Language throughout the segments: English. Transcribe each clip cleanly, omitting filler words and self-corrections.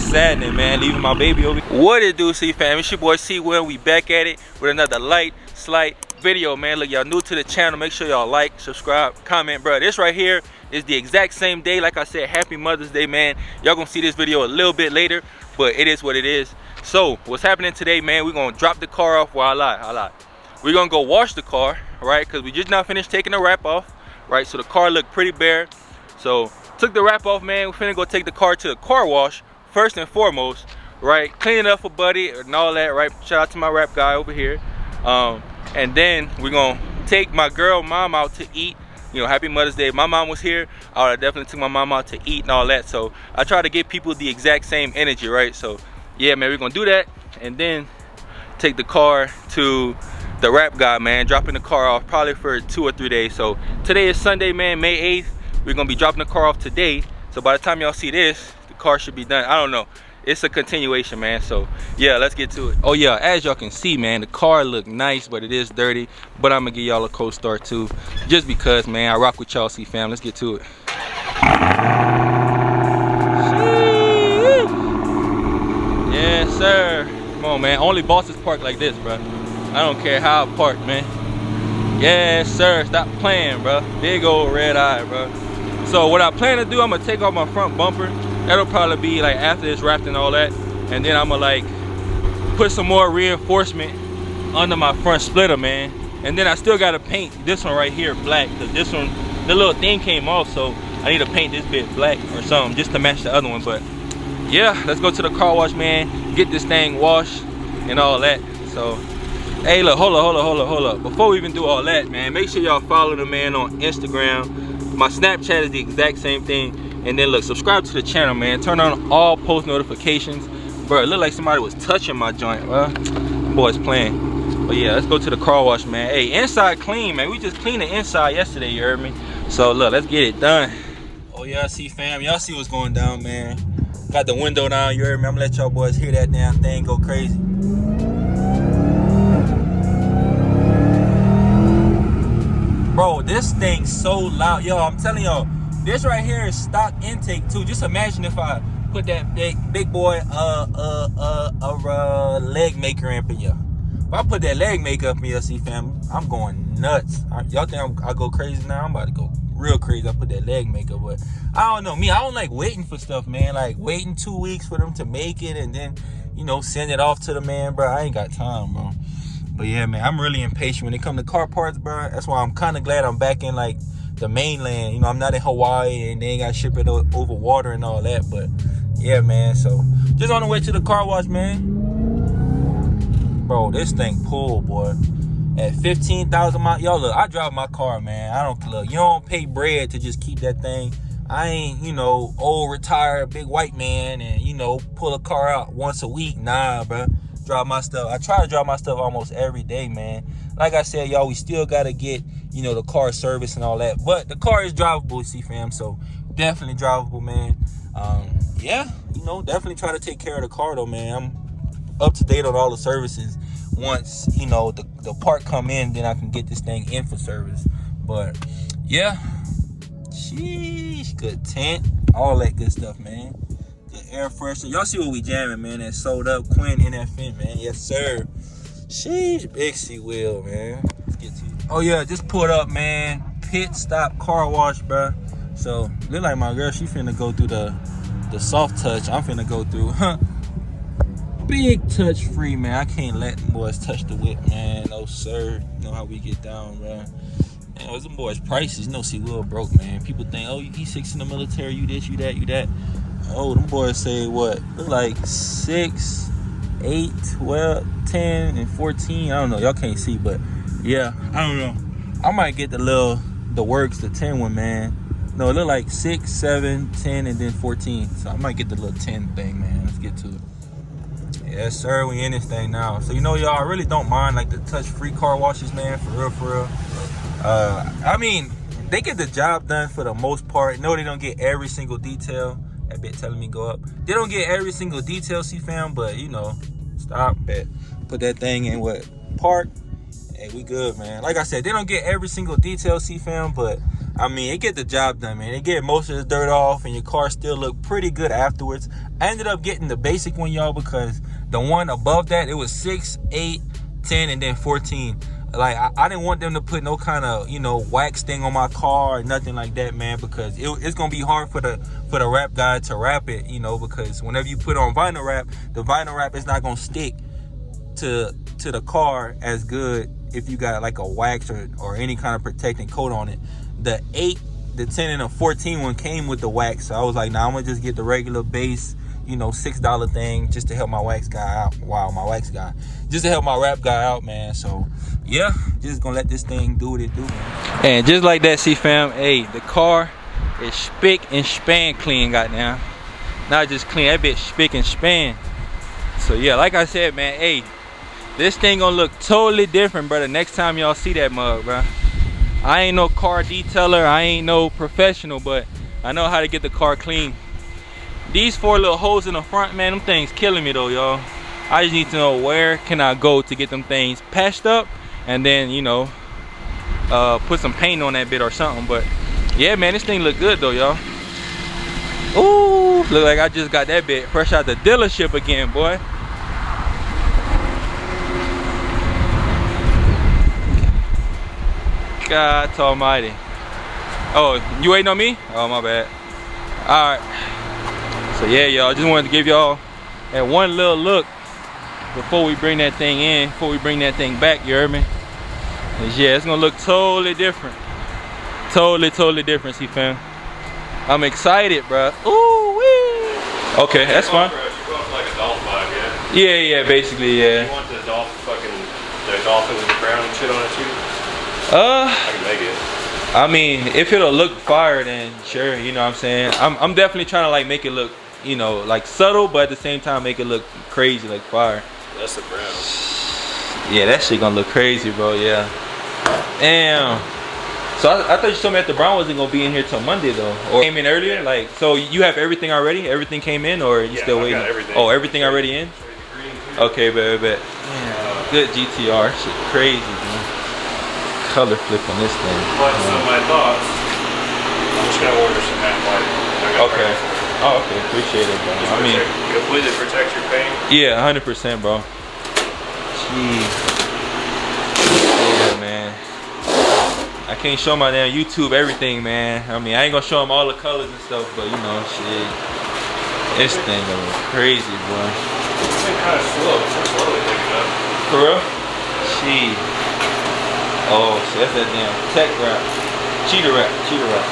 saddening, man, leaving my baby over here. What it do, CEEFAM? It's your boy C-Will. We back at it with another slight video, man. Look, y'all new to the channel, make sure y'all like, subscribe, comment, bro. This right here is the exact same day. Like I said, happy Mother's Day, man. Y'all gonna see this video a little bit later, but it is what it is. So what's happening today, man? We're gonna drop the car off. Well, I lied. We're gonna go wash the car, right? Because we just not finished taking the wrap off, right? So the car looked pretty bare. So took the wrap off, man. We're finna go take the car to the car wash first and foremost, right? Clean it up for buddy and all that, right? Shout out to my rap guy over here. And then we're gonna take my girl mom out to eat. You know, happy Mother's Day. My mom was here. I definitely took my mom out to eat and all that. So I try to give people the exact same energy, right? So yeah, man, we're gonna do that and then take the car to the rap guy, man. Dropping the car off probably for 2 or 3 days. So today is Sunday, man, May 8th. We're gonna be dropping the car off today. So by the time y'all see this, the car should be done. I don't know. It's a continuation, man. So yeah, let's get to it. Oh yeah, as y'all can see, man, the car look nice, but it is dirty. But I'm gonna give y'all a co-star too, just because, man, I rock with y'all, CEEFAM. Let's get to it. Yes, sir. Come on, man. Only bosses park like this, bro. I don't care how I park, man. Yes, sir. Stop playing, bro. Big old red eye, bro. So what I plan to do, I'm gonna take off my front bumper. That'll probably be like after it's wrapped and all that, and then I'm gonna like put some more reinforcement under my front splitter, man. And then I still gotta paint this one right here black, because this one, the little thing came off, so I need to paint this bit black or something just to match the other one. But yeah, let's go to the car wash, man, get this thing washed and all that. So hey, look, hold up. Before we even do all that, man, make sure y'all follow the man on Instagram. My Snapchat is the exact same thing. And then look, subscribe to the channel, man. Turn on all post notifications. Bro, it looked like somebody was touching my joint, bro. Boys playing. But yeah, let's go to the car wash, man. Hey, inside clean, man. We just cleaned the inside yesterday, you heard me? So look, let's get it done. Oh yeah, CEEFAM, y'all see what's going down, man. Got the window down, you heard me? I'm gonna let y'all boys hear that damn thing go crazy. Bro, this thing's so loud. Yo, I'm telling y'all, this right here is stock intake too. Just imagine if I put that big boy leg maker amp in here. If I put that leg maker up in here, CEEFAM, I'm going nuts. Y'all think I go crazy now? I'm about to go real crazy. I put that leg maker, but I don't know. Me, I don't like waiting for stuff, man. Like waiting 2 weeks for them to make it and then, you know, send it off to the man, bro. I ain't got time, bro. But yeah, man, I'm really impatient when it comes to car parts, bro. That's why I'm kind of glad I'm back in like the mainland. You know, I'm not in Hawaii and they ain't got to ship it over water and all that. But yeah, man, so just on the way to the car wash, man. Bro, this thing pulled, boy, at 15,000 miles. Y'all, look, I drive my car, man. I don't look. You don't pay bread to just keep that thing. I ain't, you know, old retired big white man and, you know, pull a car out once a week. Nah, bro. Drive my stuff. I try to drive my stuff almost every day, man. Like I said, y'all, we still gotta get, you know, the car service and all that, but the car is drivable, CEEFAM, so definitely drivable, man. Yeah, you know, definitely try to take care of the car though, man. I'm up to date on all the services. Once, you know, the part come in, then I can get this thing in for service. But yeah, sheesh, good tint, all that good stuff, man. Air freshener. Y'all see what we jamming, man. That sold up Quinn NFN, man. Yes, sir. Sheesh, big C-Will, man. Let's get to it. Oh, yeah, just pulled up, man. Pit stop car wash, bro. So, look like my girl, she finna go through the soft touch. I'm finna go through, big touch free, man. I can't let them boys touch the whip, man. No, sir. You know how we get down, bro. Man, those them boys' prices. You know, C-Will broke, man. People think, oh, you 6 in the military, you this, you that, you that. Oh, them boys say what? Look like 6, 8, 12, 10, and 14. I don't know. Y'all can't see, but yeah, I don't know. I might get the works, the 10 one, man. No, it look like 6, 7, 10, and then 14. So I might get the little 10 thing, man. Let's get to it. Yes, sir. We in this thing now. So, you know, y'all, I really don't mind like the touch-free car washes, man. For real, for real. I mean, they get the job done for the most part. No, they don't get every single detail. That bit telling me go up. They don't get every single detail, CEEFAM, but you know, stop bet. Put that thing in what? Park. Hey, we good, man. Like I said, they don't get every single detail, CEEFAM, but I mean, it get the job done, man. It get most of the dirt off, and your car still look pretty good afterwards. I ended up getting the basic one, y'all, because the one above that, it was 6, 8, 10, and then 14. Like, I didn't want them to put no kind of, you know, wax thing on my car or nothing like that, man, because it's gonna be hard for the wrap guy to wrap it, you know, because whenever you put on vinyl wrap, the vinyl wrap is not gonna stick to the car as good if you got like a wax or any kind of protecting coat on it. The 8, the 10, and the 14 one came with the wax, so I was like, nah, I'm gonna just get the regular base, you know, $6 thing just to help my wax guy out. Wow, my wax guy, just to help my wrap guy out, man. So yeah, just gonna let this thing do what it do, man. And just like that, CEEFAM, hey, the car is spick and span clean, goddamn. Not just clean, that bitch spick and span. So yeah, like I said, man, hey, this thing gonna look totally different, brother, next time y'all see that mug, bro. I ain't no car detailer, I ain't no professional, but I know how to get the car clean. These 4 little holes in the front, man, them things killing me though, y'all. I just need to know where can I go to get them things patched up, and then, you know, put some paint on that bit or something. But yeah, man, this thing look good though, y'all. Ooh, look like I just got that bit fresh out the dealership again, boy. God almighty. Oh, you waiting on me? Oh, my bad. All right. So yeah, y'all, just wanted to give y'all that one little look before we bring that thing in, before we bring that thing back, you heard me? 'Cause yeah, it's gonna look totally different. Totally different, CEEFAM. I'm excited, bro. Ooh wee. Okay, that's fine. You're going for like a dolphin vibe, yeah? Yeah, basically, yeah. You want the dolphin with the brown and shit on it too? I can make it. I mean, if it'll look fire, then sure, you know what I'm saying? I'm definitely trying to like make it look, you know, like subtle, but at the same time make it look crazy, like fire. That's the brown. Yeah, that shit gonna look crazy, bro, yeah. Damn. So I thought you told me that the brown wasn't gonna be in here till Monday though. Or came in earlier? Yeah. Like, so you have everything already? Everything came in, or you still waiting? Got everything. Oh, everything already in? Okay, bet. Yeah, good GTR, shit crazy, man. Color flip on this thing. But so my thoughts, I'm just gonna order some matte white. Okay. Oh, okay. Appreciate it, bro. I mean, completely protect your paint. Yeah, 100%, bro. Jeez. Yeah, man. I can't show my damn YouTube everything, man. I mean, I ain't gonna show them all the colors and stuff, but you know, shit. This thing gonna be crazy, bro. It's been kind of slow. It's slowly picking up. For real? Jeez. Oh, shit, that's that damn tech wrap. Cheetah wrap. Cheetah wrap.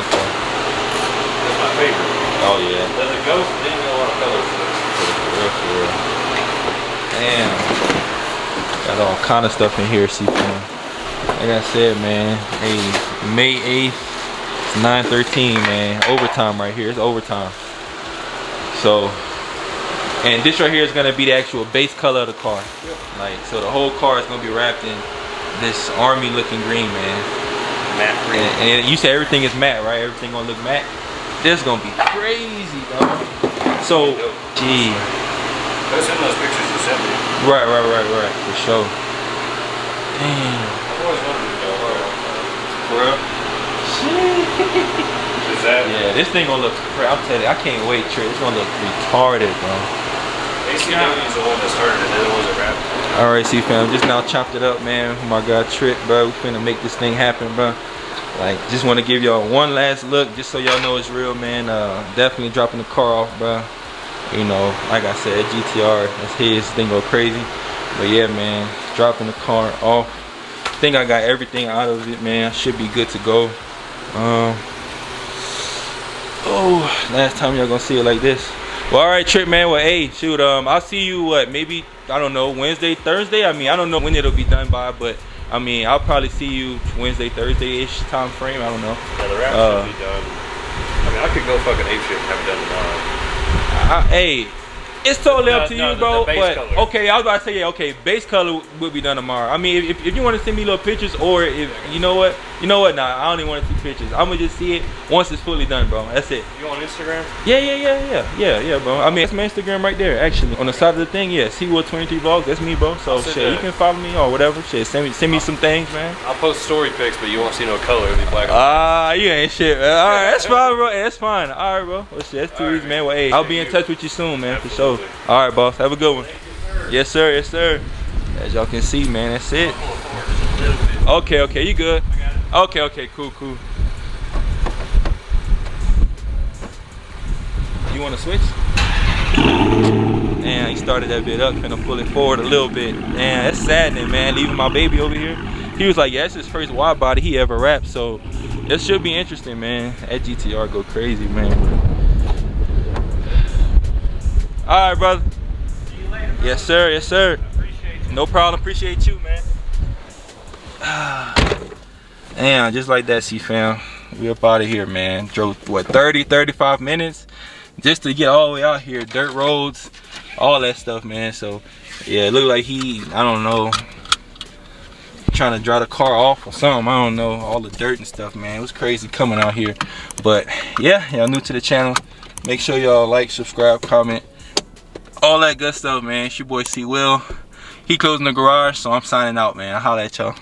Okay. That's my favorite. Oh, yeah. Does it go? They ain't got a lot of colors to it. For real. Damn. Got all kind of stuff in here, CEEFAM. Like I said, man, hey, May 8th, it's 9:13, man. Overtime right here. It's overtime. So, and this right here is gonna be the actual base color of the car. Yep. Like, so the whole car is gonna be wrapped in this army looking green, man. Matte green. And you said everything is matte, right? Everything gonna look matte. This is gonna be crazy, dog. So, gee. Go send those pictures you sent me. Right, for sure. Damn. I've always wanted to go hard. For real? Is that? Yeah, this thing gonna look, I'm telling you, I can't wait, Trey. It's gonna look retarded, bro. ACW is the one that started it, they're the ones that wrapped it. Alright, CEEFAM, just now chopped it up, man. Oh my God, Trip, bro. We finna make this thing happen, bro. Like, just want to give y'all one last look, just so y'all know it's real, man. Definitely dropping the car off, bro. You know, like I said, GTR, that's his. Thing go crazy. But yeah, man, dropping the car off. I think I got everything out of it, man. I should be good to go. Oh, last time y'all gonna see it like this. Well, alright, Trip, man. Well, hey, shoot, I'll see you, what, maybe, I don't know, Wednesday, Thursday? I mean, I don't know when it'll be done by, but I mean, I'll probably see you Wednesday, Thursday-ish time frame. I don't know. Yeah, the wrap should be done. I mean, I could go fucking apeshit and have it done tomorrow. Hey, it's totally up to you, bro. The but color. okay, I was about to say, yeah, okay, base color will be done tomorrow. I mean, if you want to send me little pictures, or if you know what, You know what? Nah, I don't even want to see pictures. I'm gonna just see it once it's fully done, bro. That's it. You on Instagram? Yeah, bro. I mean, that's my Instagram right there, actually. On the side of the thing, yeah, CEEFAM23 vlogs. That's me, bro. So shit, you can follow me or whatever. Shit, send me some things, man. I'll post story pics, but you won't see no color. It'll be black and white. You ain't shit, man. All right, that's fine, bro. That's fine. All right, bro. Well, shit, that's too easy, man. Well, hey, I'll be in touch with you soon, man, Absolutely. for sure. All right, boss. Have a good one. Yes, sir. Yes, sir. As y'all can see, man, that's it. Okay, you good. Okay, cool. You want to switch? Man, he started that bit up, finna pull it forward a little bit. Man, that's saddening, man, leaving my baby over here. He was like, yeah, that's his first wide body he ever wrapped, so it should be interesting, man. That GTR go crazy, man. All right, brother. See you later, bro. Yes, sir. Appreciate you. No problem, appreciate you, man. Damn, just like that, CEEFAM. We up out of here, man. Drove, what, 30-35 minutes just to get all the way out here. Dirt roads, all that stuff, man. So, yeah, it looked like he, I don't know, trying to dry the car off or something. I don't know, all the dirt and stuff, man. It was crazy coming out here. But, yeah, y'all new to the channel. Make sure y'all like, subscribe, comment, all that good stuff, man. It's your boy C. Will. He closing the garage, so I'm signing out, man. I'll holla at y'all.